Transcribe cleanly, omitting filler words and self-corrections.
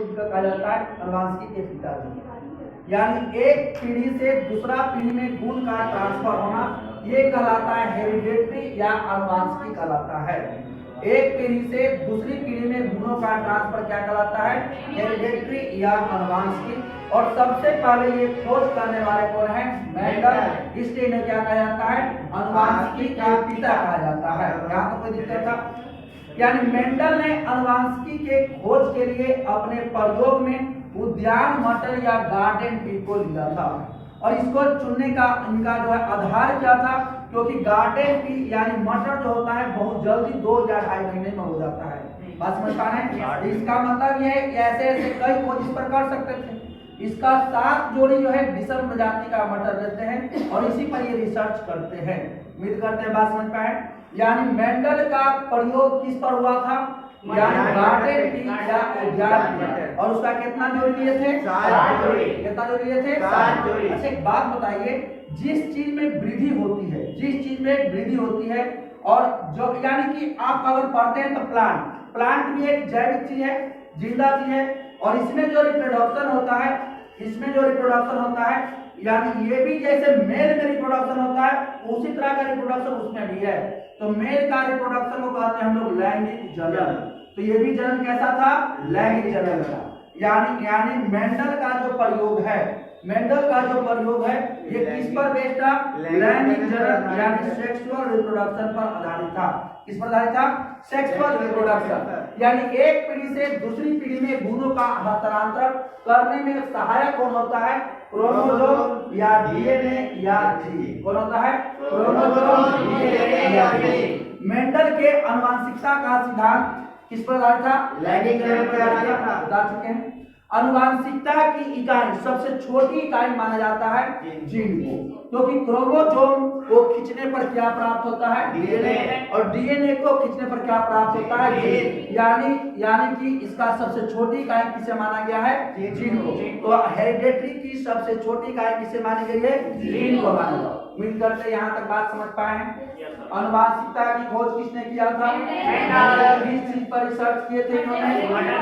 जिसका कहा जाता है अनुवांशिकी के पिताजी। यानी एक पीढ़ी से दूसरा पीढ़ी में गुण का ट्रांसफर होना, ये कहलाता है हेरिडेटरी या अनुवांशिकी कहलाता है। एक पीढ़ी से दूसरी पीढ़ी में गुणों का ट्रांसफर क्या कहलाता है? हेरिडेटरी या अनुवांशिकी। और सबसे पहले ये खोज करने वाले कौन है? मेंडल। इसलिए इन्हें क्या कहा जाता है? अनुवांशिकी का पिता कहा जाता है। यहाँ तो कोई दिक्कत था? यानी मेंडल ने अनुवांशिकी के खोज के लिए अपने प्रयोग में उद्यान मटर या गार्डन ट्री को लिया था। और इसको चुनने का इनका जो है आधार क्या था? क्योंकि गार्डन ट्री यानी मटर जो होता है बहुत जल्दी 2 या 2.5 महीने में हो जाता है। बात समझ पा रहे हैं? इसका मतलब ये ऐसे ऐसे कई खोज इस पर कर सकते थे। इसका 7 जोड़ी जो है विषम प्रजाति का मटर लेते हैं और इसी पर ये रिसर्च करते हैं। उम्मीद करते हैं बात समझ पाए। यानी मेंडल का प्रयोग किस पर हुआ था? यानी गार्डन ट्री या उद्यान ट्री। और उसका कितना जोड़ी लिए थे? 7 जोड़ी। कितना जोड़ी लिए थे? 7 जोड़ी। अच्छा एक बात बताइए, जिस चीज में वृद्धि होती है, जिस चीज में वृद्धि होती है और जो यानी कि आप अगर पढ़ते हैं तो प्लांट भी एक जैविक चीज है, जिंदा चीज है। और इसमें जो रिप्रोडक्शन होता है, इसमें जो रिप्रोडक्शन होता है यानी ये भी जैसे मेल में रिप्रोडक्शन होता है उसी तरह का रिप्रोडक्शन उसमें भी है। तो मेल का रिप्रोडक्शन को कहते हैं हम लोग लैंगिक जनन। तो ये भी जनन कैसा था? लैंगिक जनन था। यानी मेंडल का जो प्रयोग है, मेंडल का जो प्रयोग है ये किस पर बेस्ड था? लैंगिक जनन यानी सेक्सुअल रिप्रोडक्शन पर आधारित था। किस पर आधारित था? Sexual reproduction. यानी एक पीढ़ी से दूसरी पीढ़ी में गुणों का हस्तांतरण करने में सहायक कौन होता है? क्रोमोसोम या डीएनए या जीन। कौन होता है? क्रोमोसोम, डीएनए या जीन। मेंडल के आनुवंशिकता का सिद्धांत किस पर आधारित था? लैंगिक जनन पर आधारित था। बता चुके हैं। आनुवंशिकता की इकाई सबसे छोटी इकाई माना जाता है जीन को, क्योंकि क्रोमोसोम को खींचने पर क्या प्राप्त होता है? डीएनए। और डीएनए को खींचने पर क्या प्राप्त होता है? जीन। यानी कि इसका सबसे छोटी इकाई किसे माना गया है? जीन को। तो हेरिडेटरी की सबसे छोटी इकाई किसे मानी गई है? जीन को माना गया। उम्मीद करते हैं यहाँ तक बात समझ पाए हैं। आनुवंशिकता की खोज किसने किया था? इस चीज पर रिसर्च किए थे इन्होंने।